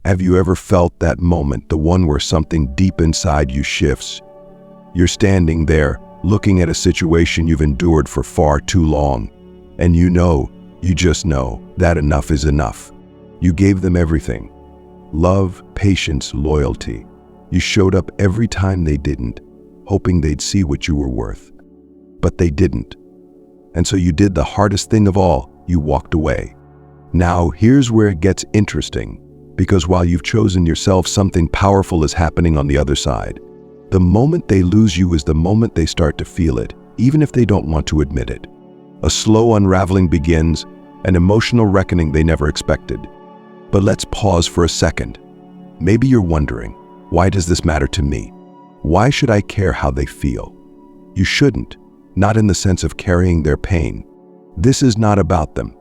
Have you ever felt that moment, the one where something deep inside you shifts? You're standing there, looking at a situation you've endured for far too long, and you just know, that enough is enough. You gave them everything. Love, patience, loyalty. You showed up every time they didn't, hoping they'd see what you were worth. But they didn't. And so you did the hardest thing of all, you walked away. Now, here's where it gets interesting, because while you've chosen yourself, something powerful is happening on the other side. The moment they lose you is the moment they start to feel it, even if they don't want to admit it. A slow unraveling begins, an emotional reckoning they never expected. But let's pause for a second. Maybe you're wondering, why does this matter to me? Why should I care how they feel? You shouldn't, not in the sense of carrying their pain. This is not about them.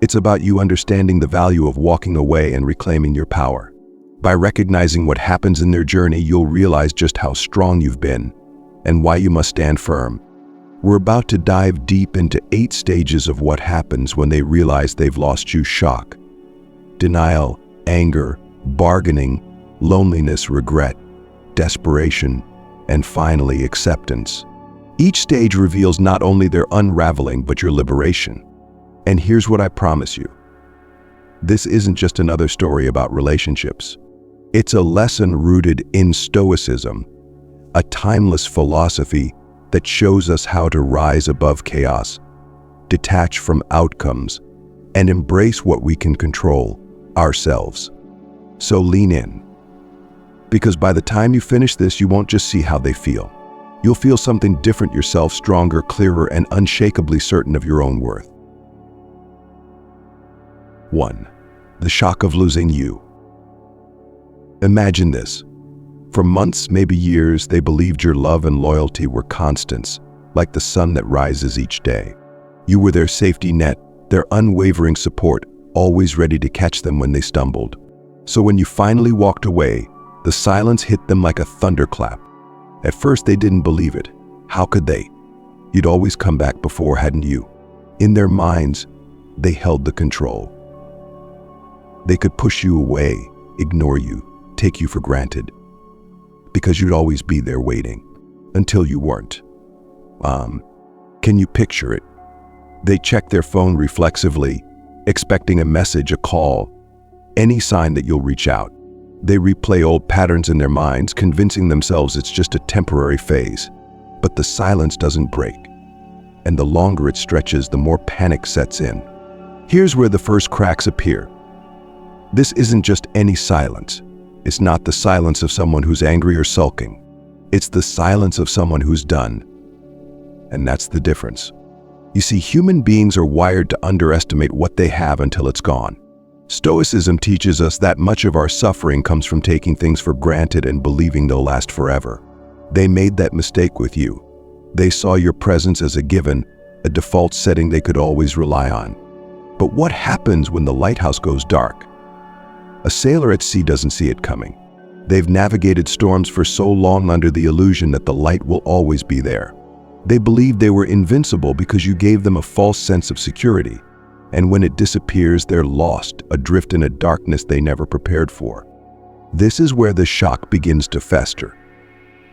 It's about you understanding the value of walking away and reclaiming your power. By recognizing what happens in their journey, you'll realize just how strong you've been and why you must stand firm. We're about to dive deep into 8 stages of what happens when they realize they've lost you. Shock, denial, anger, bargaining, loneliness, regret, desperation, and finally acceptance. Each stage reveals not only their unraveling, but your liberation. And here's what I promise you. This isn't just another story about relationships. It's a lesson rooted in Stoicism, a timeless philosophy that shows us how to rise above chaos, detach from outcomes, and embrace what we can control, ourselves. So lean in. Because by the time you finish this, you won't just see how they feel. You'll feel something different yourself, stronger, clearer, and unshakably certain of your own worth. 1. The shock of losing you. Imagine this. For months, maybe years, they believed your love and loyalty were constants, like the sun that rises each day. You were their safety net, their unwavering support, always ready to catch them when they stumbled. So when you finally walked away, the silence hit them like a thunderclap. At first, they didn't believe it. How could they? You'd always come back before, hadn't you? In their minds, they held the control. They could push you away, ignore you, take you for granted, because you'd always be there waiting, until you weren't. Can you picture it? They check their phone reflexively, expecting a message, a call, any sign that you'll reach out. They replay old patterns in their minds, convincing themselves it's just a temporary phase. But the silence doesn't break, and the longer it stretches, the more panic sets in. Here's where the first cracks appear. This isn't just any silence. It's not the silence of someone who's angry or sulking. It's the silence of someone who's done. And that's the difference. You see, human beings are wired to underestimate what they have until it's gone. Stoicism teaches us that much of our suffering comes from taking things for granted and believing they'll last forever. They made that mistake with you. They saw your presence as a given, a default setting they could always rely on. But what happens when the lighthouse goes dark? A sailor at sea doesn't see it coming. They've navigated storms for so long under the illusion that the light will always be there. They believed they were invincible because you gave them a false sense of security. And when it disappears, they're lost, adrift in a darkness they never prepared for. This is where the shock begins to fester.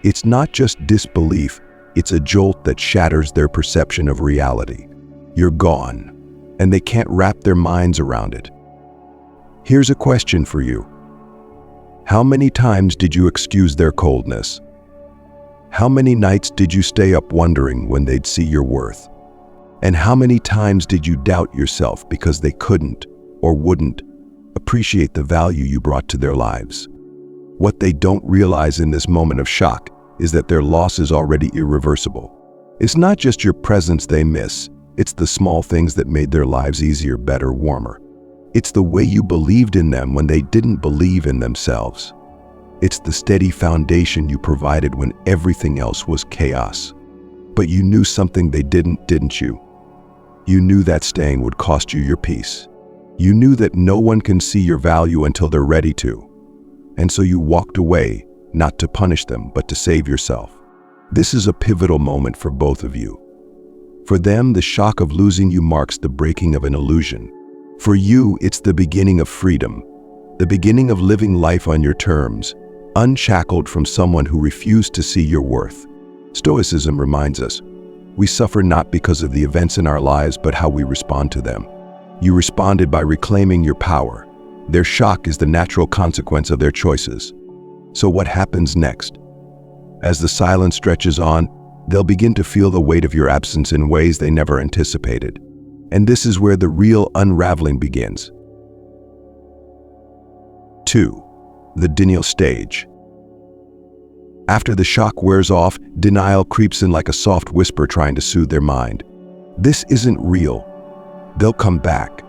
It's not just disbelief, it's a jolt that shatters their perception of reality. You're gone, and they can't wrap their minds around it. Here's a question for you. How many times did you excuse their coldness? How many nights did you stay up wondering when they'd see your worth? And how many times did you doubt yourself because they couldn't or wouldn't appreciate the value you brought to their lives? What they don't realize in this moment of shock is that their loss is already irreversible. It's not just your presence they miss, it's the small things that made their lives easier, better, warmer. It's the way you believed in them when they didn't believe in themselves. It's the steady foundation you provided when everything else was chaos. But you knew something they didn't you? You knew that staying would cost you your peace. You knew that no one can see your value until they're ready to. And so you walked away, not to punish them, but to save yourself. This is a pivotal moment for both of you. For them, the shock of losing you marks the breaking of an illusion. For you, it's the beginning of freedom. the beginning of living life on your terms, unshackled from someone who refused to see your worth. Stoicism reminds us, we suffer not because of the events in our lives, but how we respond to them. You responded by reclaiming your power. Their shock is the natural consequence of their choices. So what happens next? As the silence stretches on, they'll begin to feel the weight of your absence in ways they never anticipated. And this is where the real unraveling begins. 2. The denial stage. After the shock wears off, denial creeps in like a soft whisper trying to soothe their mind. This isn't real. They'll come back.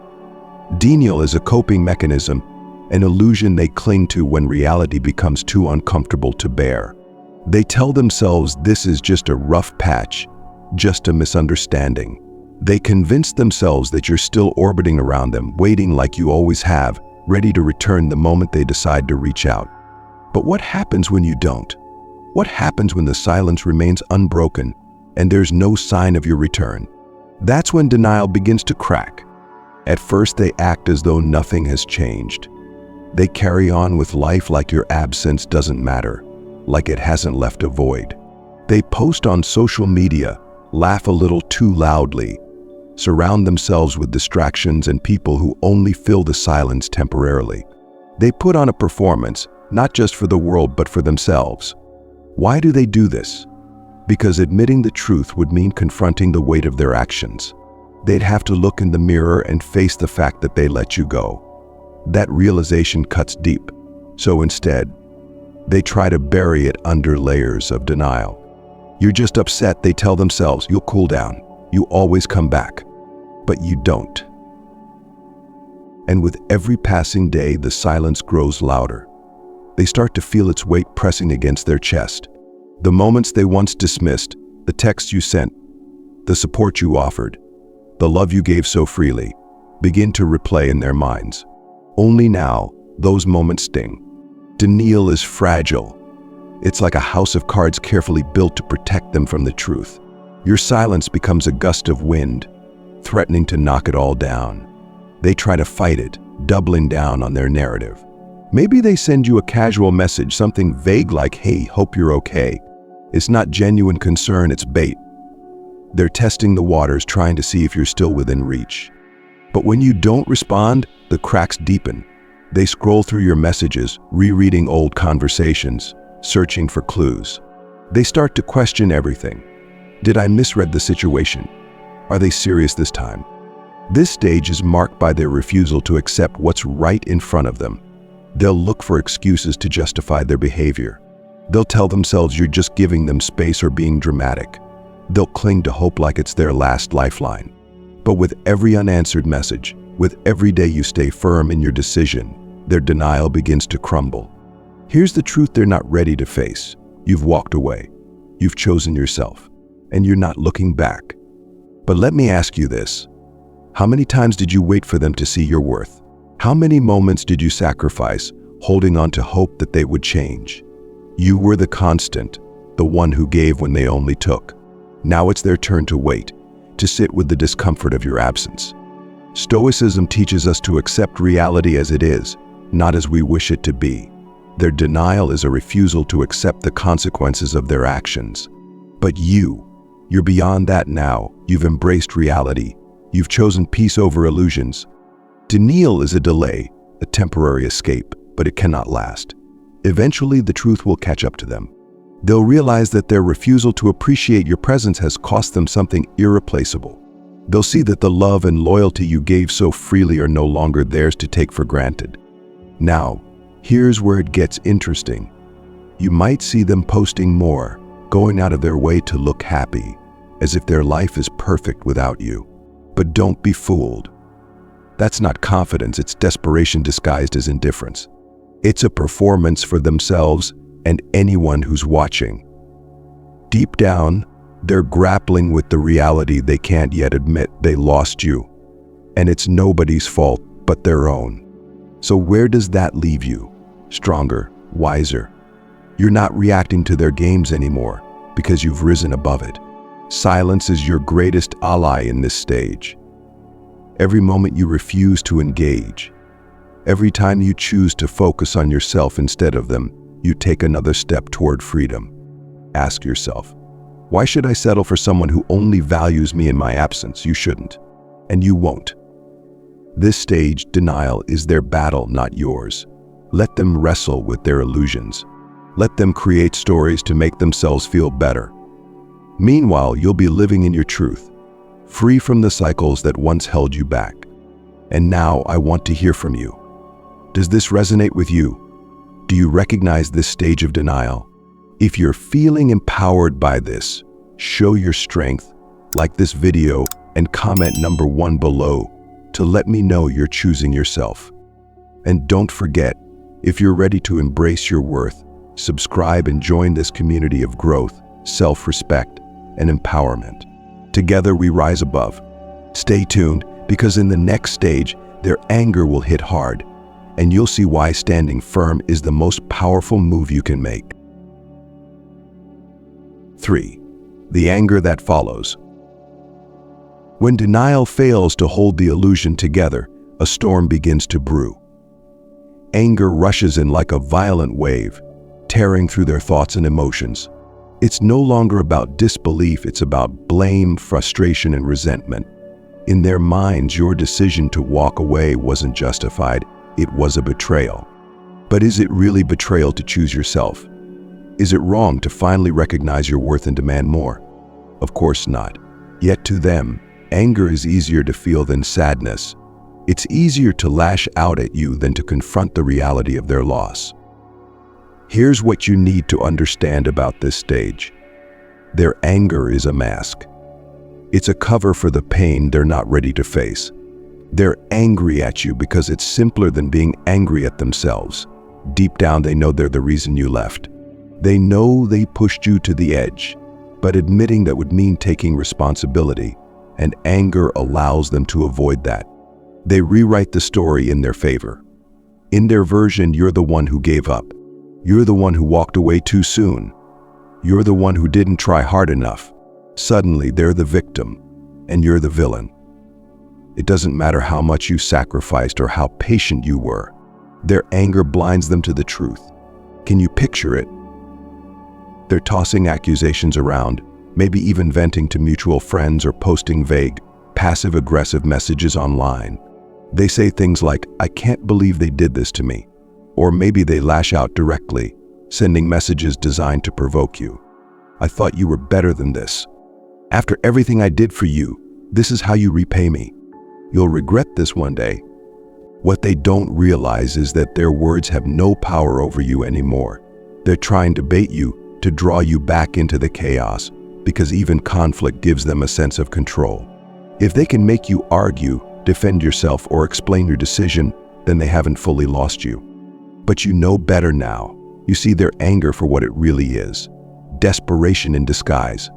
Denial is a coping mechanism, an illusion they cling to when reality becomes too uncomfortable to bear. They tell themselves this is just a rough patch, just a misunderstanding. They convince themselves that you're still orbiting around them, waiting like you always have, ready to return the moment they decide to reach out. But what happens when you don't? What happens when the silence remains unbroken and there's no sign of your return? That's when denial begins to crack. At first, they act as though nothing has changed. They carry on with life like your absence doesn't matter, like it hasn't left a void. They post on social media, laugh a little too loudly, surround themselves with distractions and people who only fill the silence temporarily. They put on a performance, not just for the world but for themselves. Why do they do this? Because admitting the truth would mean confronting the weight of their actions. They'd have to look in the mirror and face the fact that they let you go. That realization cuts deep. So instead, they try to bury it under layers of denial. You're just upset, they tell themselves. You'll cool down. You always come back. But you don't. And with every passing day, the silence grows louder. They start to feel its weight pressing against their chest. The moments they once dismissed, the texts you sent, the support you offered, the love you gave so freely, begin to replay in their minds. Only now, those moments sting. Denial is fragile. It's like a house of cards carefully built to protect them from the truth. Your silence becomes a gust of wind, threatening to knock it all down. They try to fight it, doubling down on their narrative. Maybe they send you a casual message, something vague like, "Hey, hope you're okay." It's not genuine concern, it's bait. They're testing the waters, trying to see if you're still within reach. But when you don't respond, the cracks deepen. They scroll through your messages, rereading old conversations, searching for clues. They start to question everything. Did I misread the situation? Are they serious this time? This stage is marked by their refusal to accept what's right in front of them. They'll look for excuses to justify their behavior. They'll tell themselves you're just giving them space or being dramatic. They'll cling to hope like it's their last lifeline. But with every unanswered message, with every day you stay firm in your decision, their denial begins to crumble. Here's the truth they're not ready to face. You've walked away. You've chosen yourself. And you're not looking back. But let me ask you this. How many times did you wait for them to see your worth? How many moments did you sacrifice, holding on to hope that they would change? You were the constant, the one who gave when they only took. Now it's their turn to wait, to sit with the discomfort of your absence. Stoicism teaches us to accept reality as it is, not as we wish it to be. Their denial is a refusal to accept the consequences of their actions. But you're beyond that now. You've embraced reality. You've chosen peace over illusions. Denial is a delay, a temporary escape, but it cannot last. Eventually, the truth will catch up to them. They'll realize that their refusal to appreciate your presence has cost them something irreplaceable. They'll see that the love and loyalty you gave so freely are no longer theirs to take for granted. Now, here's where it gets interesting. You might see them posting more, going out of their way to look happy, as if their life is perfect without you. But don't be fooled. That's not confidence, it's desperation disguised as indifference. It's a performance for themselves and anyone who's watching. Deep down, they're grappling with the reality they can't yet admit they lost you. And it's nobody's fault but their own. So where does that leave you? Stronger, wiser. You're not reacting to their games anymore because you've risen above it. Silence is your greatest ally in this stage. Every moment you refuse to engage, Every time you choose to focus on yourself instead of them, you take another step toward freedom. Ask yourself, why should I settle for someone who only values me in my absence? You shouldn't, and you won't. This stage, denial, is their battle, not yours. Let them wrestle with their illusions. Let them create stories to make themselves feel better. Meanwhile, you'll be living in your truth, free from the cycles that once held you back. And now I want to hear from you. Does this resonate with you? Do you recognize this stage of denial? If you're feeling empowered by this, show your strength, like this video, and comment number 1 below to let me know you're choosing yourself. And don't forget, if you're ready to embrace your worth, subscribe and join this community of growth, self-respect, and empowerment. Together we rise above. Stay tuned, because in the next stage, their anger will hit hard, and you'll see why standing firm is the most powerful move you can make. 3. The anger that follows. When denial fails to hold the illusion together, a storm begins to brew. Anger rushes in like a violent wave, tearing through their thoughts and emotions. It's no longer about disbelief, it's about blame, frustration, and resentment. In their minds, your decision to walk away wasn't justified, it was a betrayal. But is it really betrayal to choose yourself? Is it wrong to finally recognize your worth and demand more? Of course not. Yet to them, anger is easier to feel than sadness. It's easier to lash out at you than to confront the reality of their loss. Here's what you need to understand about this stage. Their anger is a mask. It's a cover for the pain they're not ready to face. They're angry at you because it's simpler than being angry at themselves. Deep down, they know they're the reason you left. They know they pushed you to the edge, but admitting that would mean taking responsibility, and anger allows them to avoid that. They rewrite the story in their favor. In their version, you're the one who gave up. You're the one who walked away too soon. You're the one who didn't try hard enough. Suddenly, they're the victim, and you're the villain. It doesn't matter how much you sacrificed or how patient you were. Their anger blinds them to the truth. Can you picture it? They're tossing accusations around, maybe even venting to mutual friends or posting vague, passive-aggressive messages online. They say things like, "I can't believe they did this to me." Or maybe they lash out directly, sending messages designed to provoke you. "I thought you were better than this. After everything I did for you, this is how you repay me. You'll regret this one day." What they don't realize is that their words have no power over you anymore. They're trying to bait you, to draw you back into the chaos, because even conflict gives them a sense of control. If they can make you argue, defend yourself, or explain your decision, then they haven't fully lost you. But you know better now. You see their anger for what it really is: desperation in disguise.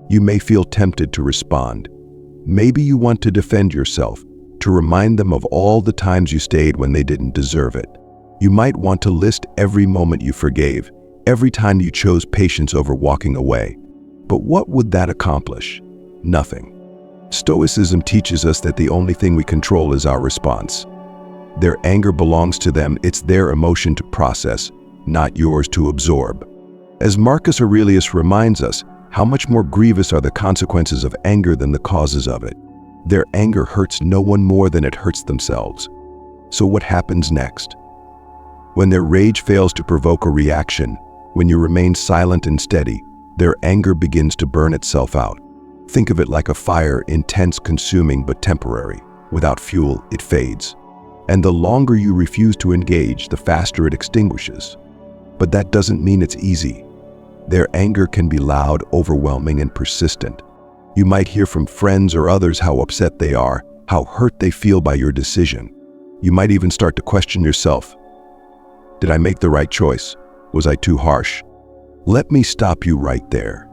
You may feel tempted to respond. Maybe you want to defend yourself, to remind them of all the times you stayed when they didn't deserve it. You might want to list every moment you forgave, every time you chose patience over walking away. But what would that accomplish? Nothing. Stoicism teaches us that the only thing we control is our response. Their anger belongs to them, it's their emotion to process, not yours to absorb. As Marcus Aurelius reminds us, how much more grievous are the consequences of anger than the causes of it. Their anger hurts no one more than it hurts themselves. So what happens next? When their rage fails to provoke a reaction, when you remain silent and steady, their anger begins to burn itself out. Think of it like a fire, intense, consuming, but temporary. Without fuel, it fades. And the longer you refuse to engage, the faster it extinguishes. But that doesn't mean it's easy. Their anger can be loud, overwhelming, and persistent. You might hear from friends or others how upset they are, how hurt they feel by your decision. You might even start to question yourself. Did I make the right choice? Was I too harsh? Let me stop you right there.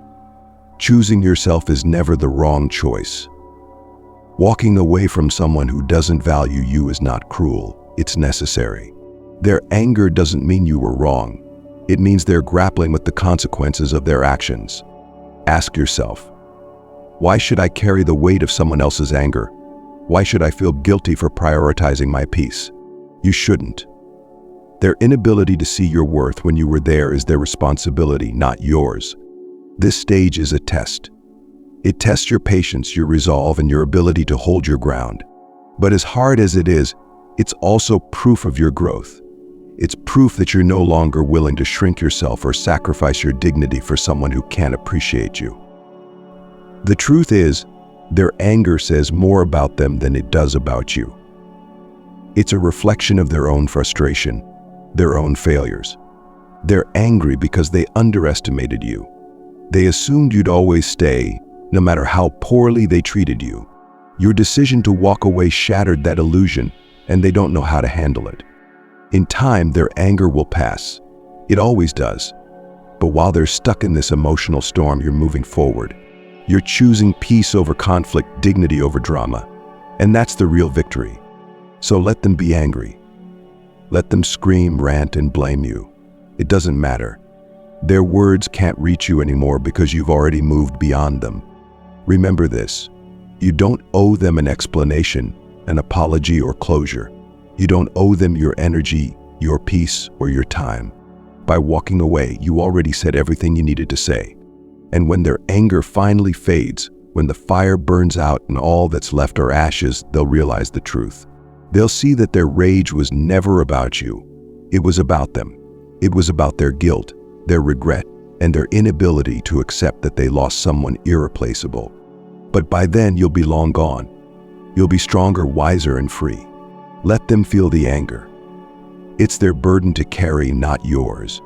Choosing yourself is never the wrong choice. Walking away from someone who doesn't value you is not cruel, it's necessary. Their anger doesn't mean you were wrong. It means they're grappling with the consequences of their actions. Ask yourself, why should I carry the weight of someone else's anger? Why should I feel guilty for prioritizing my peace? You shouldn't. Their inability to see your worth when you were there is their responsibility, not yours. This stage is a test. It tests your patience, your resolve, and your ability to hold your ground. But as hard as it is, it's also proof of your growth. It's proof that you're no longer willing to shrink yourself or sacrifice your dignity for someone who can't appreciate you. The truth is, their anger says more about them than it does about you. It's a reflection of their own frustration, their own failures. They're angry because they underestimated you. They assumed you'd always stay, no matter how poorly they treated you. Your decision to walk away shattered that illusion, and they don't know how to handle it. In time, their anger will pass. It always does. But while they're stuck in this emotional storm, you're moving forward. You're choosing peace over conflict, dignity over drama. And that's the real victory. So let them be angry. Let them scream, rant, and blame you. It doesn't matter. Their words can't reach you anymore because you've already moved beyond them. Remember this. You don't owe them an explanation, an apology, or closure. You don't owe them your energy, your peace, or your time. By walking away, you already said everything you needed to say. And when their anger finally fades, when the fire burns out and all that's left are ashes, they'll realize the truth. They'll see that their rage was never about you. It was about them. It was about their guilt, their regret, and their inability to accept that they lost someone irreplaceable. But by then, you'll be long gone. You'll be stronger, wiser, and free. Let them feel the anger. It's their burden to carry, not yours.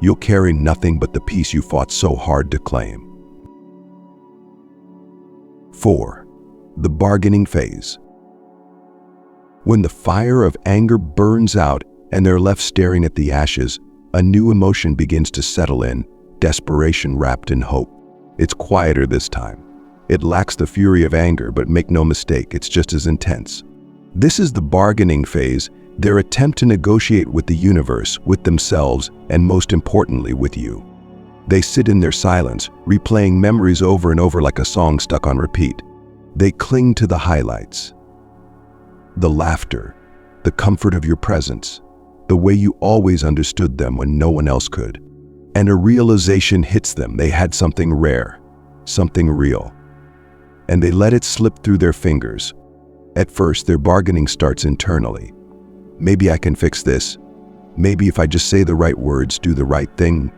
You'll carry nothing but the peace you fought so hard to claim. 4. The bargaining phase. When the fire of anger burns out and they're left staring at the ashes, a new emotion begins to settle in, desperation wrapped in hope. It's quieter this time. It lacks the fury of anger, but make no mistake, it's just as intense. This is the bargaining phase, their attempt to negotiate with the universe, with themselves, and most importantly, with you. They sit in their silence, replaying memories over and over like a song stuck on repeat. They cling to the highlights. The laughter, the comfort of your presence, the way you always understood them when no one else could. And a realization hits them. They had something rare, something real. And they let it slip through their fingers. At first, their bargaining starts internally. Maybe I can fix this. Maybe if I just say the right words, do the right thing,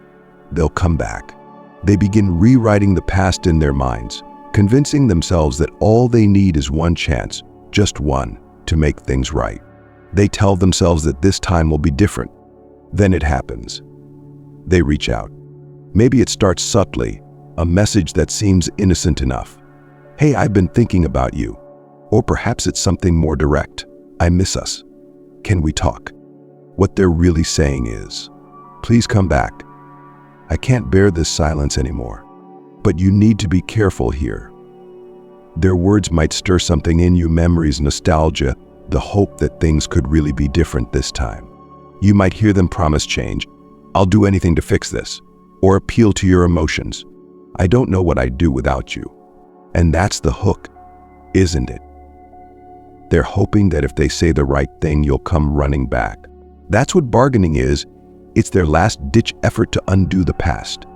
they'll come back. They begin rewriting the past in their minds, convincing themselves that all they need is one chance, just one, to make things right. They tell themselves that this time will be different. Then it happens. They reach out. Maybe it starts subtly, a message that seems innocent enough. Hey, I've been thinking about you. Or perhaps it's something more direct. I miss us. Can we talk? What they're really saying is, please come back. I can't bear this silence anymore. But you need to be careful here. Their words might stir something in you, memories, nostalgia, the hope that things could really be different this time. You might hear them promise change. I'll do anything to fix this. Or appeal to your emotions. I don't know what I'd do without you. And that's the hook, isn't it? They're hoping that if they say the right thing, you'll come running back. That's what bargaining is. It's their last-ditch effort to undo the past.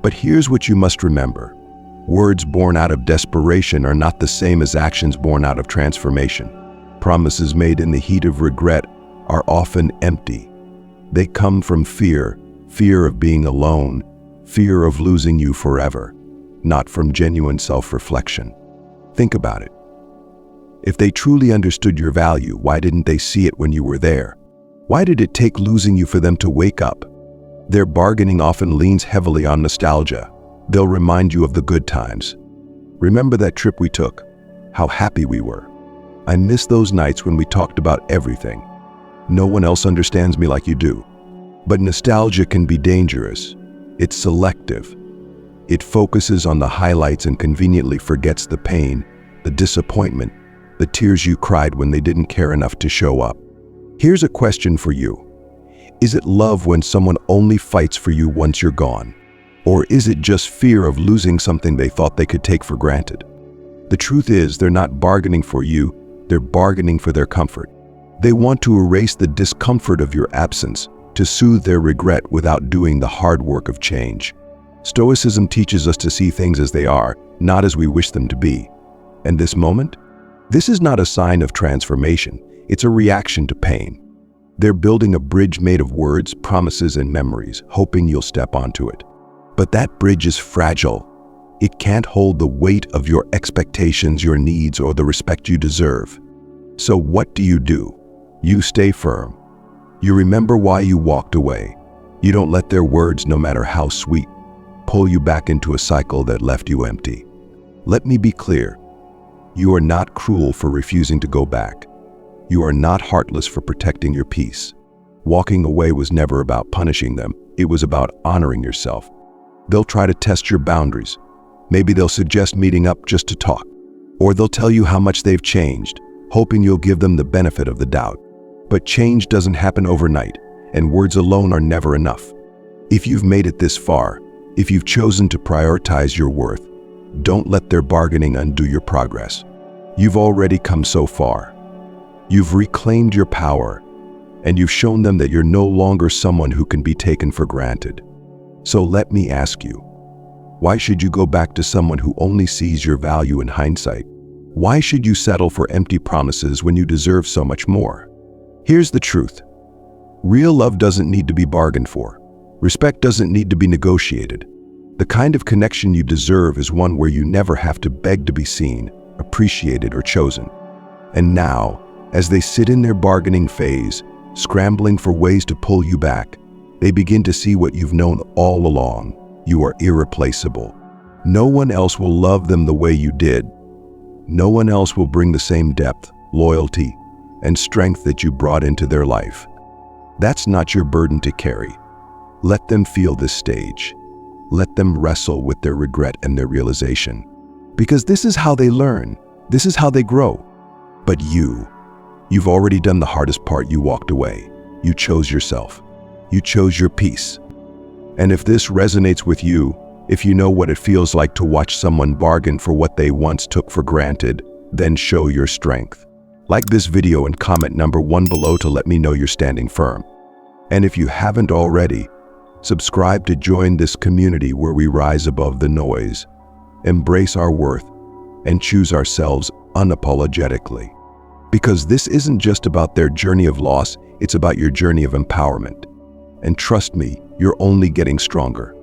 But here's what you must remember. Words born out of desperation are not the same as actions born out of transformation. Promises made in the heat of regret are often empty. They come from fear, fear of being alone, fear of losing you forever, not from genuine self-reflection. Think about it. If they truly understood your value, why didn't they see it when you were there? Why did it take losing you for them to wake up? Their bargaining often leans heavily on nostalgia. They'll remind you of the good times. Remember that trip we took? How happy we were. I miss those nights when we talked about everything. No one else understands me like you do. But nostalgia can be dangerous. It's selective. It focuses on the highlights and conveniently forgets the pain, the disappointment, the tears you cried when they didn't care enough to show up. Here's a question for you. Is it love when someone only fights for you once you're gone? Or is it just fear of losing something they thought they could take for granted? The truth is, they're not bargaining for you, they're bargaining for their comfort. They want to erase the discomfort of your absence, to soothe their regret without doing the hard work of change. Stoicism teaches us to see things as they are, not as we wish them to be. And this moment? This is not a sign of transformation, it's a reaction to pain. They're building a bridge made of words, promises, and memories, hoping you'll step onto it. But that bridge is fragile. It can't hold the weight of your expectations, your needs, or the respect you deserve. So what do? You stay firm. You remember why you walked away. You don't let their words, no matter how sweet, pull you back into a cycle that left you empty. Let me be clear. You are not cruel for refusing to go back. You are not heartless for protecting your peace. Walking away was never about punishing them. It was about honoring yourself. They'll try to test your boundaries. Maybe they'll suggest meeting up just to talk. Or they'll tell you how much they've changed, hoping you'll give them the benefit of the doubt. But change doesn't happen overnight, and words alone are never enough. If you've made it this far, if you've chosen to prioritize your worth, don't let their bargaining undo your progress. You've already come so far. You've reclaimed your power, and you've shown them that you're no longer someone who can be taken for granted. So let me ask you, why should you go back to someone who only sees your value in hindsight? Why should you settle for empty promises when you deserve so much more? Here's the truth. Real love doesn't need to be bargained for. Respect doesn't need to be negotiated. The kind of connection you deserve is one where you never have to beg to be seen, appreciated, or chosen. And now, as they sit in their bargaining phase, scrambling for ways to pull you back, they begin to see what you've known all along. You are irreplaceable. No one else will love them the way you did. No one else will bring the same depth, loyalty, and strength that you brought into their life. That's not your burden to carry. Let them feel this stage. Let them wrestle with their regret and their realization. Because this is how they learn. This is how they grow. But you've already done the hardest part. You walked away. You chose yourself. You chose your peace. And if this resonates with you, if you know what it feels like to watch someone bargain for what they once took for granted, then show your strength. Like this video and comment number 1 below to let me know you're standing firm. And if you haven't already, subscribe to join this community where we rise above the noise, embrace our worth, and choose ourselves unapologetically. Because this isn't just about their journey of loss, it's about your journey of empowerment. And trust me, you're only getting stronger.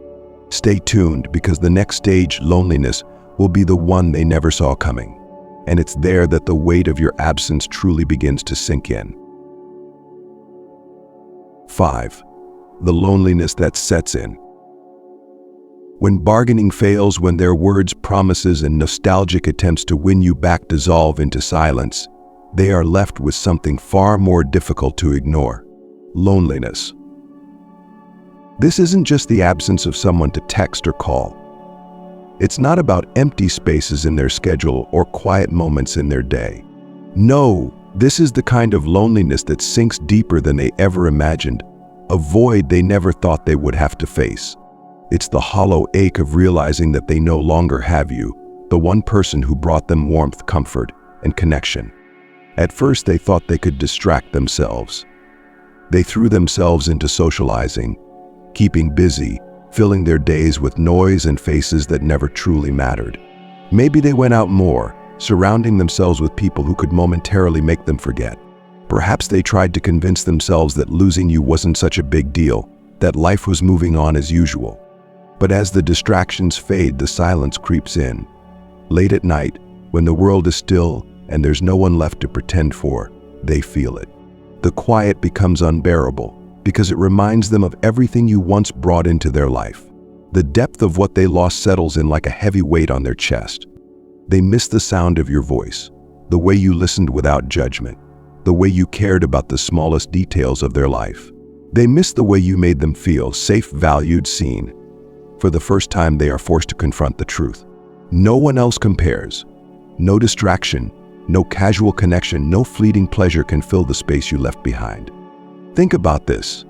Stay tuned, because the next stage, loneliness, will be the one they never saw coming. And it's there that the weight of your absence truly begins to sink in. 5. The loneliness that sets in. When bargaining fails, when their words, promises, and nostalgic attempts to win you back dissolve into silence, they are left with something far more difficult to ignore: loneliness. This isn't just the absence of someone to text or call. It's not about empty spaces in their schedule or quiet moments in their day. No, this is the kind of loneliness that sinks deeper than they ever imagined, a void they never thought they would have to face. It's the hollow ache of realizing that they no longer have you, the one person who brought them warmth, comfort, and connection. At first, they thought they could distract themselves. They threw themselves into socializing, keeping busy, filling their days with noise and faces that never truly mattered. Maybe they went out more, surrounding themselves with people who could momentarily make them forget. Perhaps they tried to convince themselves that losing you wasn't such a big deal, that life was moving on as usual. But as the distractions fade, the silence creeps in. Late at night, when the world is still and there's no one left to pretend for, they feel it. The quiet becomes unbearable, because it reminds them of everything you once brought into their life. The depth of what they lost settles in like a heavy weight on their chest. They miss the sound of your voice, the way you listened without judgment, the way you cared about the smallest details of their life. They miss the way you made them feel safe, valued, seen. For the first time, they are forced to confront the truth. No one else compares. No distraction, no casual connection, no fleeting pleasure can fill the space you left behind. Think about this.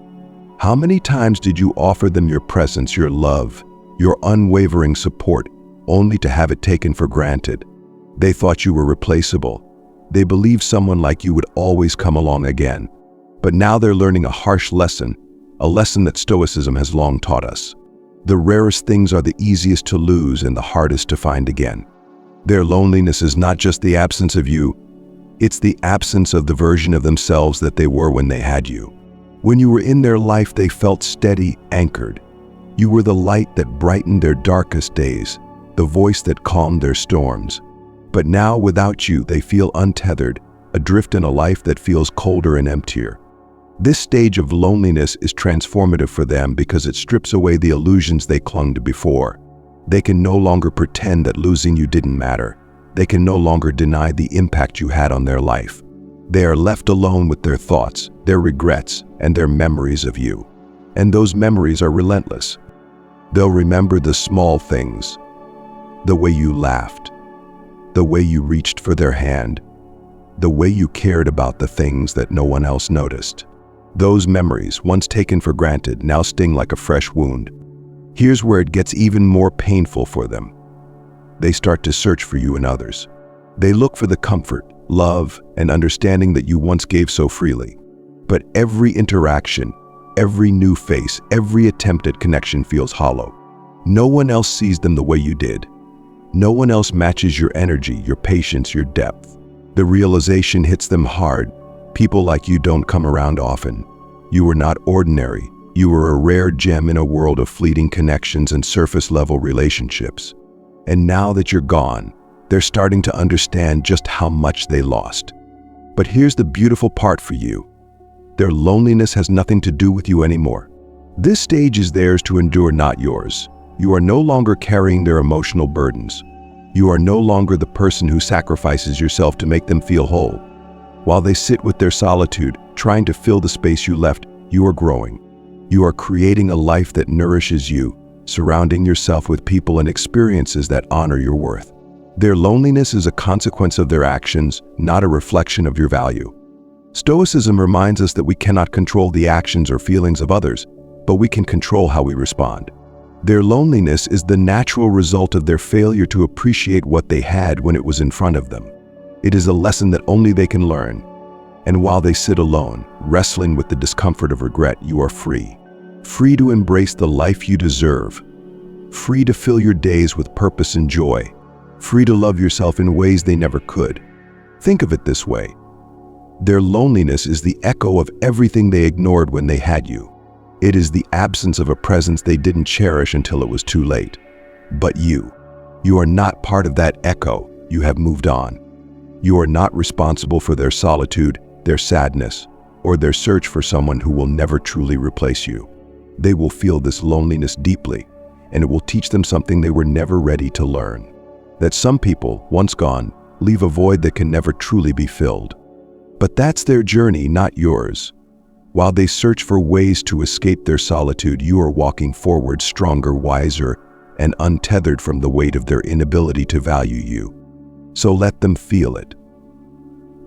How many times did you offer them your presence, your love, your unwavering support, only to have it taken for granted? They thought you were replaceable. They believed someone like you would always come along again. But now they're learning a harsh lesson, a lesson that Stoicism has long taught us. The rarest things are the easiest to lose and the hardest to find again. Their loneliness is not just the absence of you, it's the absence of the version of themselves that they were when they had you. When you were in their life, they felt steady, anchored. You were the light that brightened their darkest days, the voice that calmed their storms. But now, without you, they feel untethered, adrift in a life that feels colder and emptier. This stage of loneliness is transformative for them because it strips away the illusions they clung to before. They can no longer pretend that losing you didn't matter. They can no longer deny the impact you had on their life. They are left alone with their thoughts, their regrets, and their memories of you. And those memories are relentless. They'll remember the small things, the way you laughed, the way you reached for their hand, the way you cared about the things that no one else noticed. Those memories, once taken for granted, now sting like a fresh wound. Here's where it gets even more painful for them. They start to search for you in others. They look for the comfort, love, and understanding that you once gave so freely. But every interaction, every new face, every attempt at connection feels hollow. No one else sees them the way you did. No one else matches your energy, your patience, your depth. The realization hits them hard. People like you don't come around often. You were not ordinary. You were a rare gem in a world of fleeting connections and surface-level relationships. And now that you're gone, they're starting to understand just how much they lost. But here's the beautiful part for you. Their loneliness has nothing to do with you anymore. This stage is theirs to endure, not yours. You are no longer carrying their emotional burdens. You are no longer the person who sacrifices yourself to make them feel whole. While they sit with their solitude, trying to fill the space you left, you are growing. You are creating a life that nourishes you, surrounding yourself with people and experiences that honor your worth. Their loneliness is a consequence of their actions, not a reflection of your value. Stoicism reminds us that we cannot control the actions or feelings of others, but we can control how we respond. Their loneliness is the natural result of their failure to appreciate what they had when it was in front of them. It is a lesson that only they can learn. And while they sit alone, wrestling with the discomfort of regret, you are free. Free to embrace the life you deserve. Free to fill your days with purpose and joy. Free to love yourself in ways they never could. Think of it this way. Their loneliness is the echo of everything they ignored when they had you. It is the absence of a presence they didn't cherish until it was too late. But you are not part of that echo. You have moved on. You are not responsible for their solitude, their sadness, or their search for someone who will never truly replace you. They will feel this loneliness deeply, and it will teach them something they were never ready to learn. That some people, once gone, leave a void that can never truly be filled. But that's their journey, not yours. While they search for ways to escape their solitude, you are walking forward stronger, wiser, and untethered from the weight of their inability to value you. So let them feel it.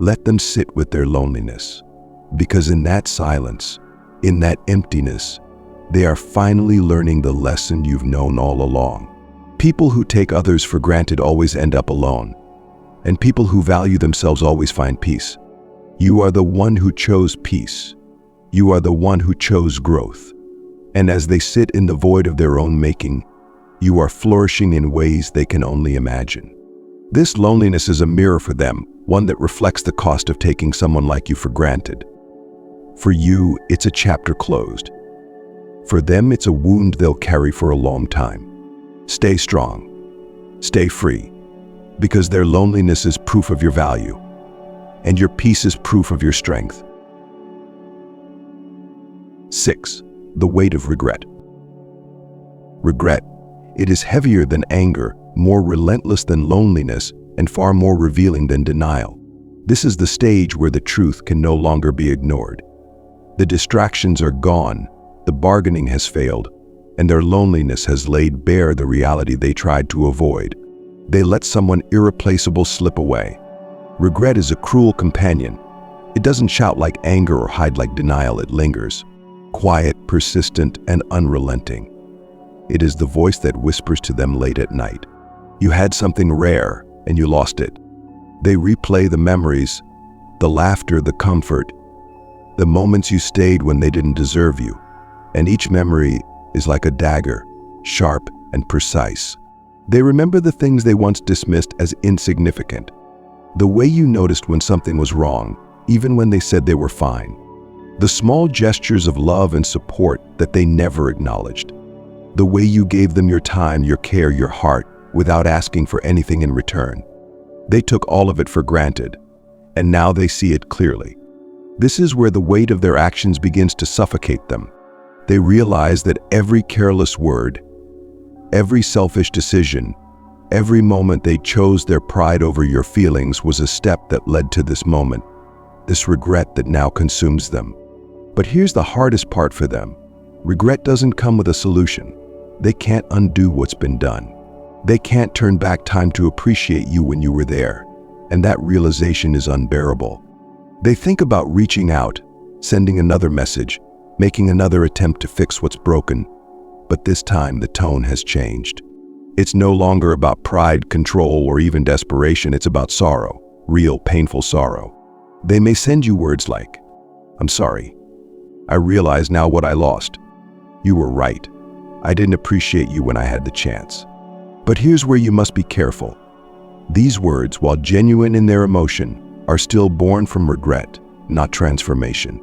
Let them sit with their loneliness. Because in that silence, in that emptiness, they are finally learning the lesson you've known all along. People who take others for granted always end up alone. And people who value themselves always find peace. You are the one who chose peace. You are the one who chose growth. And as they sit in the void of their own making, you are flourishing in ways they can only imagine. This loneliness is a mirror for them, one that reflects the cost of taking someone like you for granted. For you, it's a chapter closed. For them, it's a wound they'll carry for a long time. Stay strong. Stay free. Because their loneliness is proof of your value. And your peace is proof of your strength. 6. The weight of regret. Regret. It is heavier than anger, more relentless than loneliness, and far more revealing than denial. This is the stage where the truth can no longer be ignored. The distractions are gone, the bargaining has failed, and their loneliness has laid bare the reality they tried to avoid. They let someone irreplaceable slip away. Regret is a cruel companion. It doesn't shout like anger or hide like denial, it lingers. Quiet, persistent, and unrelenting. It is the voice that whispers to them late at night. You had something rare, and you lost it. They replay the memories, the laughter, the comfort, the moments you stayed when they didn't deserve you. And each memory is like a dagger, sharp and precise. They remember the things they once dismissed as insignificant. The way you noticed when something was wrong, even when they said they were fine. The small gestures of love and support that they never acknowledged. The way you gave them your time, your care, your heart, without asking for anything in return. They took all of it for granted, and now they see it clearly. This is where the weight of their actions begins to suffocate them. They realize that every careless word, every selfish decision, every moment they chose their pride over your feelings was a step that led to this moment, this regret that now consumes them. But here's the hardest part for them. Regret doesn't come with a solution. They can't undo what's been done. They can't turn back time to appreciate you when you were there, and that realization is unbearable. They think about reaching out, sending another message, making another attempt to fix what's broken, but this time the tone has changed. It's no longer about pride, control, or even desperation. It's about sorrow, real, painful sorrow. They may send you words like, "I'm sorry. I realize now what I lost. You were right. I didn't appreciate you when I had the chance." But here's where you must be careful. These words, while genuine in their emotion, are still born from regret, not transformation.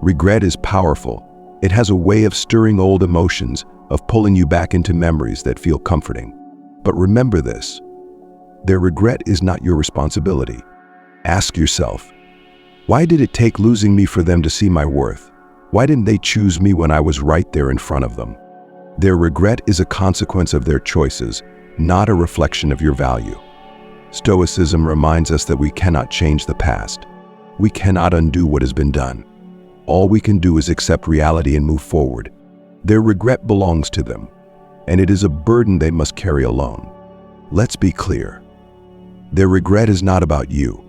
Regret is powerful. It has a way of stirring old emotions, of pulling you back into memories that feel comforting. But remember this, their regret is not your responsibility. Ask yourself, why did it take losing me for them to see my worth? Why didn't they choose me when I was right there in front of them? Their regret is a consequence of their choices, not a reflection of your value. Stoicism reminds us that we cannot change the past. We cannot undo what has been done. All we can do is accept reality and move forward. Their regret belongs to them, and it is a burden they must carry alone. Let's be clear. Their regret is not about you.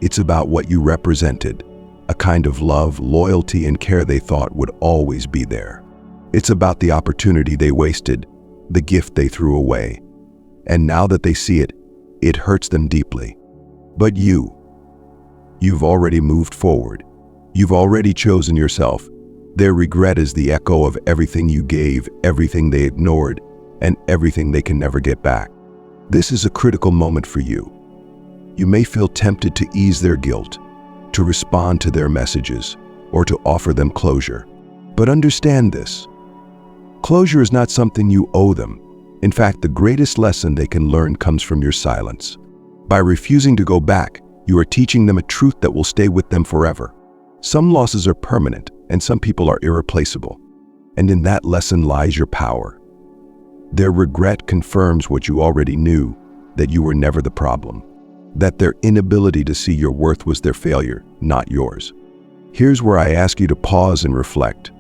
It's about what you represented, a kind of love, loyalty, and care they thought would always be there. It's about the opportunity they wasted, the gift they threw away. And now that they see it, it hurts them deeply. But you've already moved forward. You've already chosen yourself. Their regret is the echo of everything you gave, everything they ignored, and everything they can never get back. This is a critical moment for you. You may feel tempted to ease their guilt, to respond to their messages, or to offer them closure. But understand this. Closure is not something you owe them. In fact, the greatest lesson they can learn comes from your silence. By refusing to go back, you are teaching them a truth that will stay with them forever. Some losses are permanent, and some people are irreplaceable. And in that lesson lies your power. Their regret confirms what you already knew, that you were never the problem. That their inability to see your worth was their failure, not yours. Here's where I ask you to pause and reflect.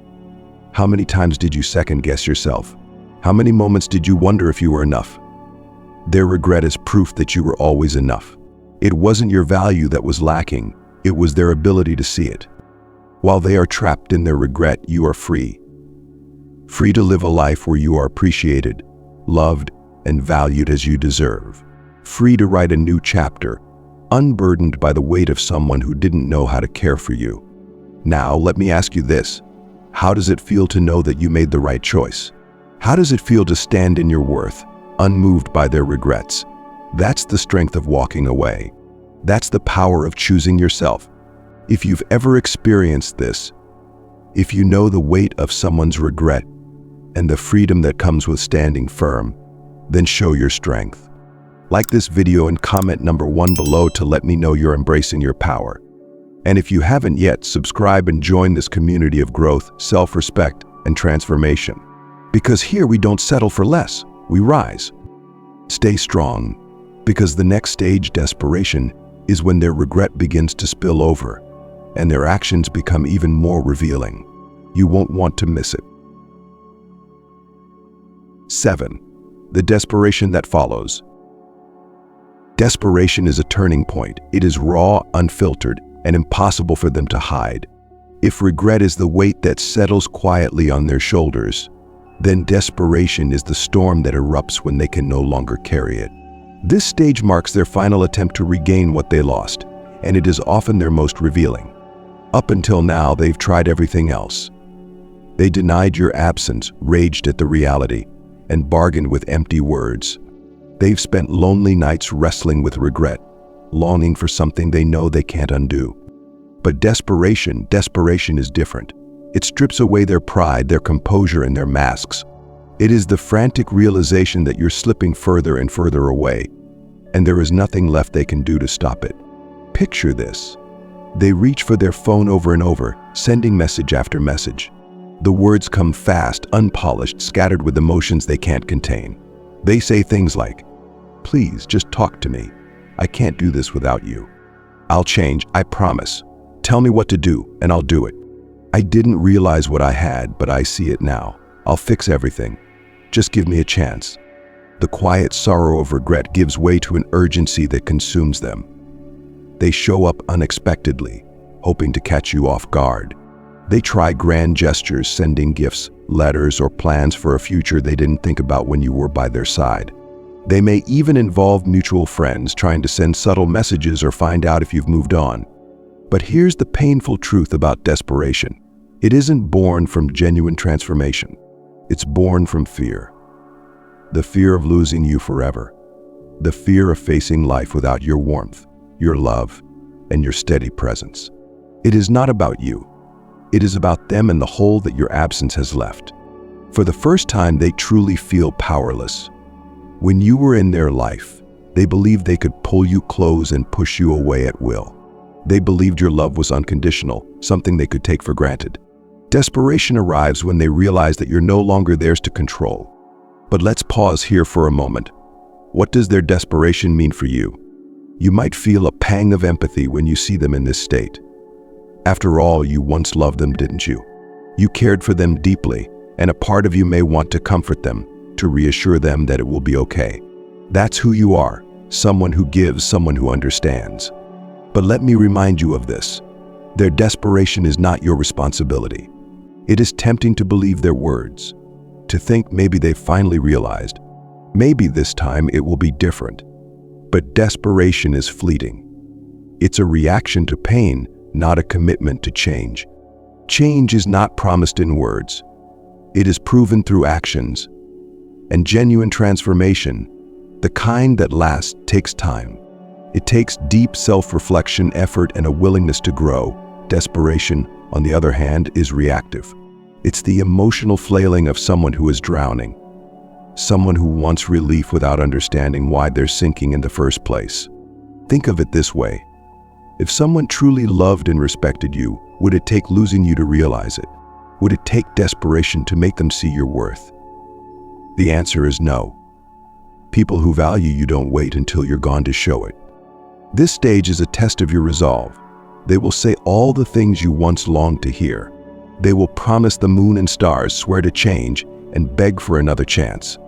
How many times did you second-guess yourself? How many moments did you wonder if you were enough? Their regret is proof that you were always enough. It wasn't your value that was lacking, it was their ability to see it. While they are trapped in their regret, you are free. Free to live a life where you are appreciated, loved, and valued as you deserve. Free to write a new chapter, unburdened by the weight of someone who didn't know how to care for you. Now, let me ask you this. How does it feel to know that you made the right choice? How does it feel to stand in your worth, unmoved by their regrets? That's the strength of walking away. That's the power of choosing yourself. If you've ever experienced this, if you know the weight of someone's regret and the freedom that comes with standing firm, then show your strength. Like this video and comment number 1 below to let me know you're embracing your power. And if you haven't yet, subscribe and join this community of growth, self-respect, and transformation. Because here we don't settle for less, we rise. Stay strong, because the next stage, desperation, is when their regret begins to spill over, and their actions become even more revealing. You won't want to miss it. 7. The desperation that follows. Desperation is a turning point. It is raw, unfiltered, and impossible for them to hide. If regret is the weight that settles quietly on their shoulders, then desperation is the storm that erupts when they can no longer carry it. This stage marks their final attempt to regain what they lost, and it is often their most revealing. Up until now, they've tried everything else. They denied your absence, raged at the reality, and bargained with empty words. They've spent lonely nights wrestling with regret, longing for something they know they can't undo. But desperation is different. It strips away their pride, their composure, and their masks. It is the frantic realization that you're slipping further and further away, and there is nothing left they can do to stop it. Picture this. They reach for their phone over and over, sending message after message. The words come fast, unpolished, scattered with emotions they can't contain. They say things like, "Please, just talk to me. I can't do this without you. I'll change, I promise. Tell me what to do, and I'll do it. I didn't realize what I had, but I see it now. I'll fix everything. Just give me a chance." The quiet sorrow of regret gives way to an urgency that consumes them. They show up unexpectedly, hoping to catch you off guard. They try grand gestures, sending gifts, letters, or plans for a future they didn't think about when you were by their side. They may even involve mutual friends, trying to send subtle messages or find out if you've moved on. But here's the painful truth about desperation. It isn't born from genuine transformation. It's born from fear. The fear of losing you forever. The fear of facing life without your warmth, your love, and your steady presence. It is not about you. It is about them and the hole that your absence has left. For the first time, they truly feel powerless. When you were in their life, they believed they could pull you close and push you away at will. They believed your love was unconditional, something they could take for granted. Desperation arrives when they realize that you're no longer theirs to control. But let's pause here for a moment. What does their desperation mean for you? You might feel a pang of empathy when you see them in this state. After all, you once loved them, didn't you? You cared for them deeply, and a part of you may want to comfort them, to reassure them that it will be okay. That's who you are, someone who gives, someone who understands. But let me remind you of this. Their desperation is not your responsibility. It is tempting to believe their words, to think maybe they've finally realized. Maybe this time it will be different. But desperation is fleeting. It's a reaction to pain, not a commitment to change. Change is not promised in words. It is proven through actions. And genuine transformation, the kind that lasts, takes time. It takes deep self-reflection, effort, and a willingness to grow. Desperation, on the other hand, is reactive. It's the emotional flailing of someone who is drowning, someone who wants relief without understanding why they're sinking in the first place. Think of it this way. If someone truly loved and respected you, would it take losing you to realize it? Would it take desperation to make them see your worth? The answer is no. People who value you don't wait until you're gone to show it. This stage is a test of your resolve. They will say all the things you once longed to hear. They will promise the moon and stars, swear to change, and beg for another chance.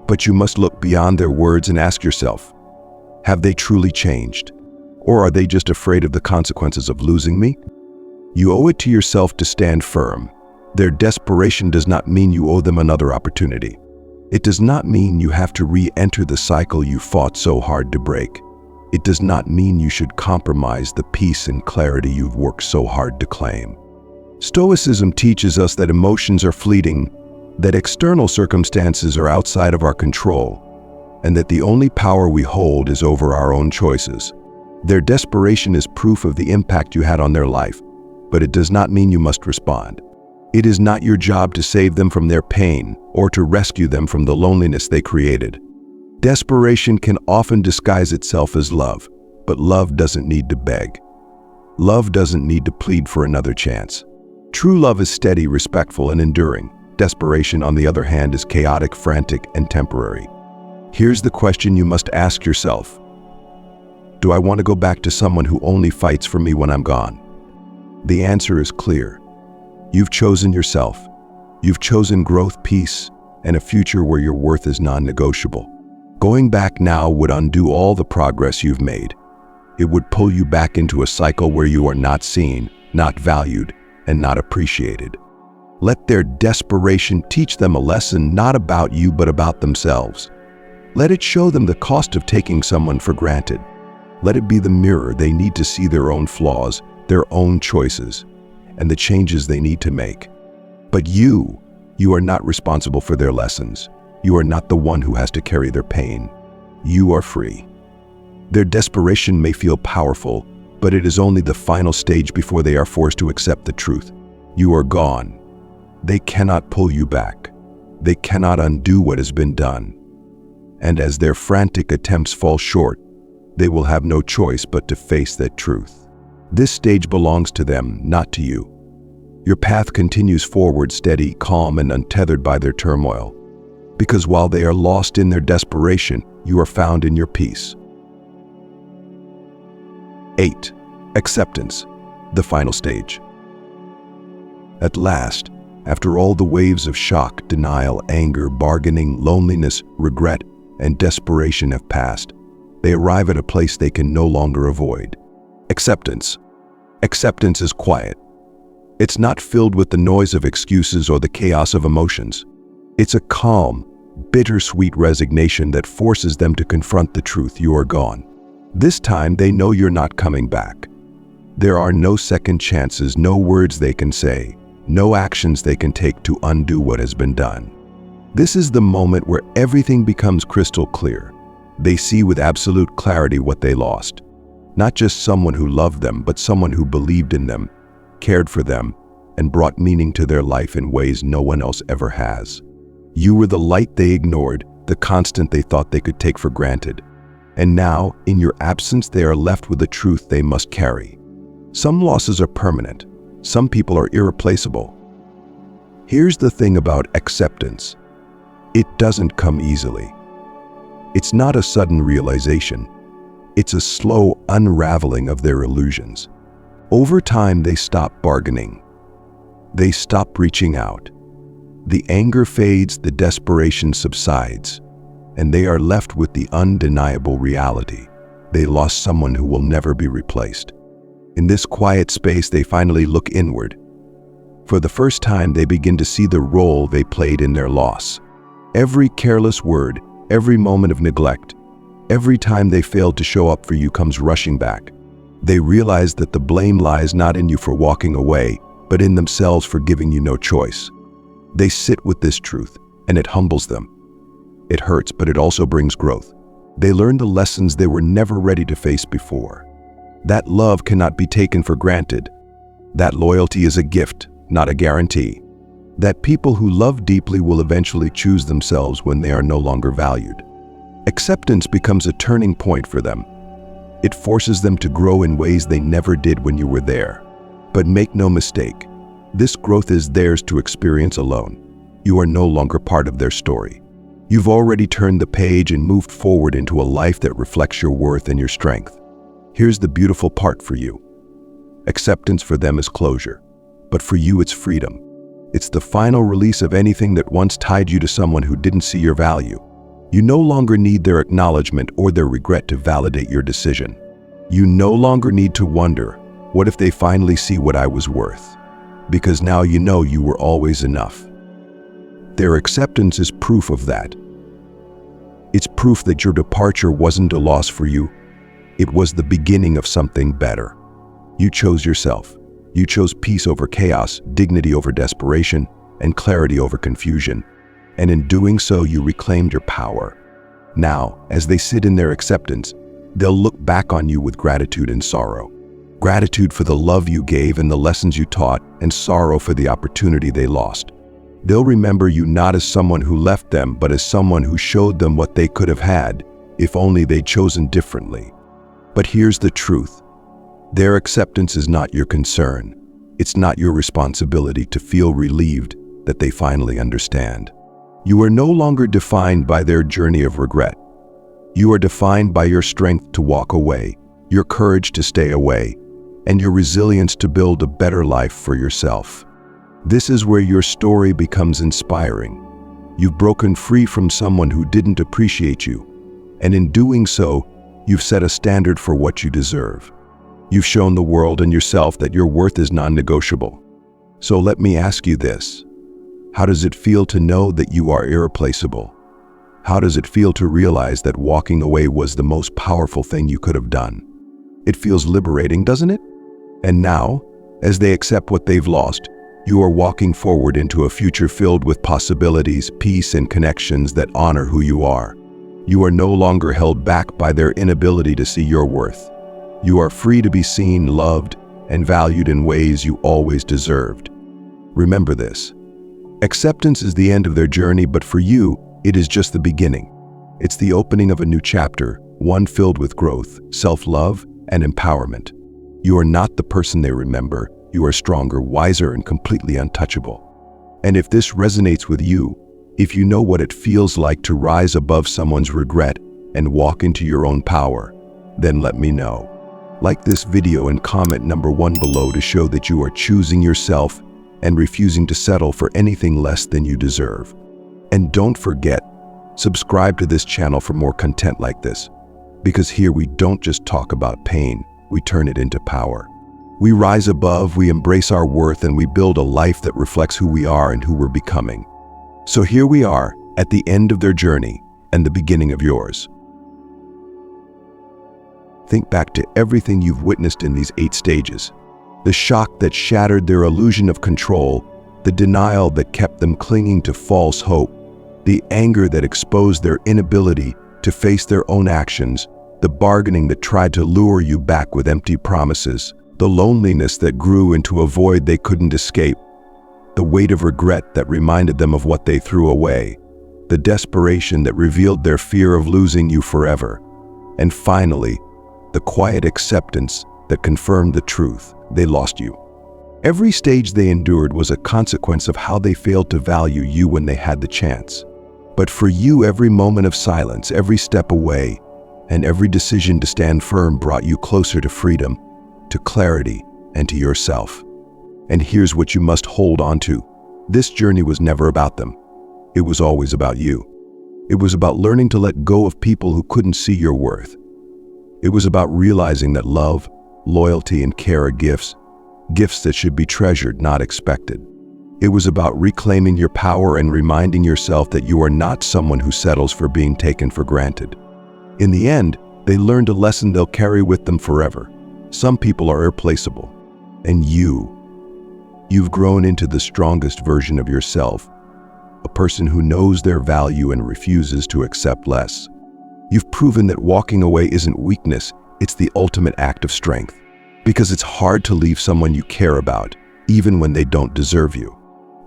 But you must look beyond their words and ask yourself, have they truly changed? Or are they just afraid of the consequences of losing me? You owe it to yourself to stand firm. Their desperation does not mean you owe them another opportunity. It does not mean you have to re-enter the cycle you fought so hard to break. It does not mean you should compromise the peace and clarity you've worked so hard to claim. Stoicism teaches us that emotions are fleeting, that external circumstances are outside of our control, and that the only power we hold is over our own choices. Their desperation is proof of the impact you had on their life, but it does not mean you must respond. It is not your job to save them from their pain or to rescue them from the loneliness they created. Desperation can often disguise itself as love, but love doesn't need to beg. Love doesn't need to plead for another chance. True love is steady, respectful, and enduring. Desperation, on the other hand, is chaotic, frantic, and temporary. Here's the question you must ask yourself. Do I want to go back to someone who only fights for me when I'm gone? The answer is clear. You've chosen yourself. You've chosen growth, peace, and a future where your worth is non-negotiable. Going back now would undo all the progress you've made. It would pull you back into a cycle where you are not seen, not valued, and not appreciated. Let their desperation teach them a lesson not about you but about themselves. Let it show them the cost of taking someone for granted. Let it be the mirror they need to see their own flaws, their own choices, and the changes they need to make. But you are not responsible for their lessons. You are not the one who has to carry their pain. You are free. Their desperation may feel powerful, but it is only the final stage before they are forced to accept the truth. You are gone. They cannot pull you back. They cannot undo what has been done. And as their frantic attempts fall short, they will have no choice but to face that truth. This stage belongs to them, not to you. Your path continues forward, steady, calm, and untethered by their turmoil. Because while they are lost in their desperation, you are found in your peace. 8. Acceptance, the final stage. At last, after all the waves of shock, denial, anger, bargaining, loneliness, regret, and desperation have passed, they arrive at a place they can no longer avoid. Acceptance. Acceptance is quiet. It's not filled with the noise of excuses or the chaos of emotions. It's a calm, bittersweet resignation that forces them to confront the truth: you are gone. This time they know you're not coming back. There are no second chances, no words they can say, no actions they can take to undo what has been done. This is the moment where everything becomes crystal clear. They see with absolute clarity what they lost. Not just someone who loved them, but someone who believed in them, cared for them, and brought meaning to their life in ways no one else ever has. You were the light they ignored, the constant they thought they could take for granted. And now, in your absence, they are left with the truth they must carry. Some losses are permanent. Some people are irreplaceable. Here's the thing about acceptance. It doesn't come easily. It's not a sudden realization. It's a slow unraveling of their illusions. Over time, they stop bargaining. They stop reaching out. The anger fades, the desperation subsides, and they are left with the undeniable reality. They lost someone who will never be replaced. In this quiet space, they finally look inward. For the first time, they begin to see the role they played in their loss. Every careless word, every moment of neglect, every time they failed to show up for you comes rushing back. They realize that the blame lies not in you for walking away, but in themselves for giving you no choice. They sit with this truth, and it humbles them. It hurts, but it also brings growth. They learn the lessons they were never ready to face before. That love cannot be taken for granted. That loyalty is a gift, not a guarantee. That people who love deeply will eventually choose themselves when they are no longer valued. Acceptance becomes a turning point for them. It forces them to grow in ways they never did when you were there. But make no mistake, this growth is theirs to experience alone. You are no longer part of their story. You've already turned the page and moved forward into a life that reflects your worth and your strength. Here's the beautiful part for you. Acceptance for them is closure, but for you it's freedom. It's the final release of anything that once tied you to someone who didn't see your value. You no longer need their acknowledgement or their regret to validate your decision. You no longer need to wonder, what if they finally see what I was worth? Because now you know you were always enough. Their acceptance is proof of that. It's proof that your departure wasn't a loss for you. It was the beginning of something better. You chose yourself. You chose peace over chaos, dignity over desperation, and clarity over confusion. And in doing so, you reclaimed your power. Now, as they sit in their acceptance, they'll look back on you with gratitude and sorrow. Gratitude for the love you gave and the lessons you taught, and sorrow for the opportunity they lost. They'll remember you not as someone who left them, but as someone who showed them what they could have had, if only they'd chosen differently. But here's the truth. Their acceptance is not your concern. It's not your responsibility to feel relieved that they finally understand. You are no longer defined by their journey of regret. You are defined by your strength to walk away, your courage to stay away, and your resilience to build a better life for yourself. This is where your story becomes inspiring. You've broken free from someone who didn't appreciate you, and in doing so, you've set a standard for what you deserve. You've shown the world and yourself that your worth is non-negotiable. So let me ask you this. How does it feel to know that you are irreplaceable? How does it feel to realize that walking away was the most powerful thing you could have done? It feels liberating, doesn't it? And now, as they accept what they've lost, you are walking forward into a future filled with possibilities, peace, and connections that honor who you are. You are no longer held back by their inability to see your worth. You are free to be seen, loved, and valued in ways you always deserved. Remember this. Acceptance is the end of their journey, but for you, it is just the beginning. It's the opening of a new chapter, one filled with growth, self-love, and empowerment. You are not the person they remember. You are stronger, wiser, and completely untouchable. And if this resonates with you, if you know what it feels like to rise above someone's regret and walk into your own power, then let me know. Like this video and comment number 1 below to show that you are choosing yourself and refusing to settle for anything less than you deserve. And don't forget, subscribe to this channel for more content like this, because here we don't just talk about pain, we turn it into power. We rise above, we embrace our worth, and we build a life that reflects who we are and who we're becoming. So here we are, at the end of their journey and the beginning of yours. Think back to everything you've witnessed in these 8 stages. The shock that shattered their illusion of control, the denial that kept them clinging to false hope, the anger that exposed their inability to face their own actions, the bargaining that tried to lure you back with empty promises, the loneliness that grew into a void they couldn't escape, the weight of regret that reminded them of what they threw away, the desperation that revealed their fear of losing you forever, and finally, the quiet acceptance that confirmed the truth: they lost you. Every stage they endured was a consequence of how they failed to value you when they had the chance. But for you, every moment of silence, every step away, and every decision to stand firm brought you closer to freedom, to clarity, and to yourself. And here's what you must hold on to. This journey was never about them. It was always about you. It was about learning to let go of people who couldn't see your worth. It was about realizing that love, loyalty, and care are gifts that should be treasured, not expected. It was about reclaiming your power and reminding yourself that you are not someone who settles for being taken for granted. In the end, they learned a lesson they'll carry with them forever. Some people are irreplaceable, and you've grown into the strongest version of yourself, a person who knows their value and refuses to accept less. You've proven that walking away isn't weakness, it's the ultimate act of strength. Because it's hard to leave someone you care about, even when they don't deserve you.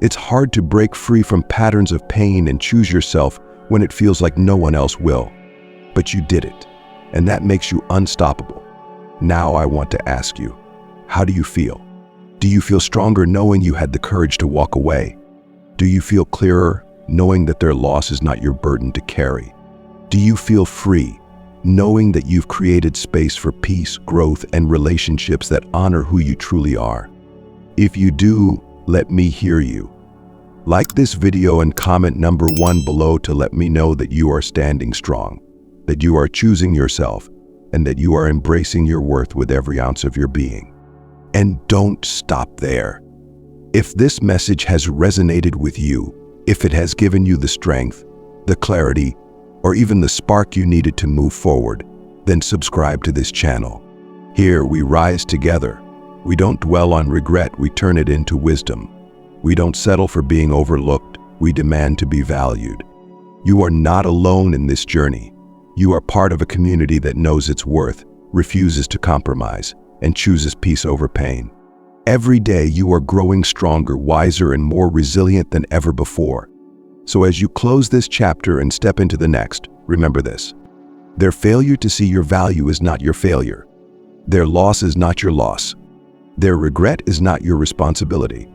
It's hard to break free from patterns of pain and choose yourself when it feels like no one else will. But you did it, and that makes you unstoppable. Now I want to ask you, how do you feel? Do you feel stronger knowing you had the courage to walk away? Do you feel clearer knowing that their loss is not your burden to carry? Do you feel free knowing that you've created space for peace, growth, and relationships that honor who you truly are? If you do, let me hear you. Like this video and comment number 1 below to let me know that you are standing strong, that you are choosing yourself, and that you are embracing your worth with every ounce of your being. And don't stop there. If this message has resonated with you, if it has given you the strength, the clarity, or even the spark you needed to move forward, then subscribe to this channel. Here we rise together. We don't dwell on regret, we turn it into wisdom. We don't settle for being overlooked, we demand to be valued. You are not alone in this journey. You are part of a community that knows its worth, refuses to compromise, and chooses peace over pain. Every day you are growing stronger, wiser, and more resilient than ever before. So as you close this chapter and step into the next, remember this: their failure to see your value is not your failure. Their loss is not your loss. Their regret is not your responsibility.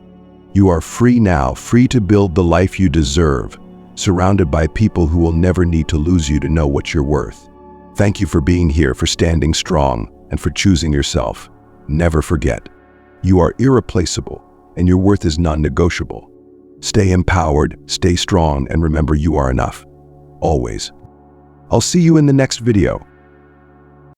You are free now, free to build the life you deserve, surrounded by people who will never need to lose you to know what you're worth. Thank you for being here, for standing strong, and for choosing yourself. Never forget, you are irreplaceable, and your worth is non-negotiable. Stay empowered, stay strong, and remember you are enough. Always. I'll see you in the next video.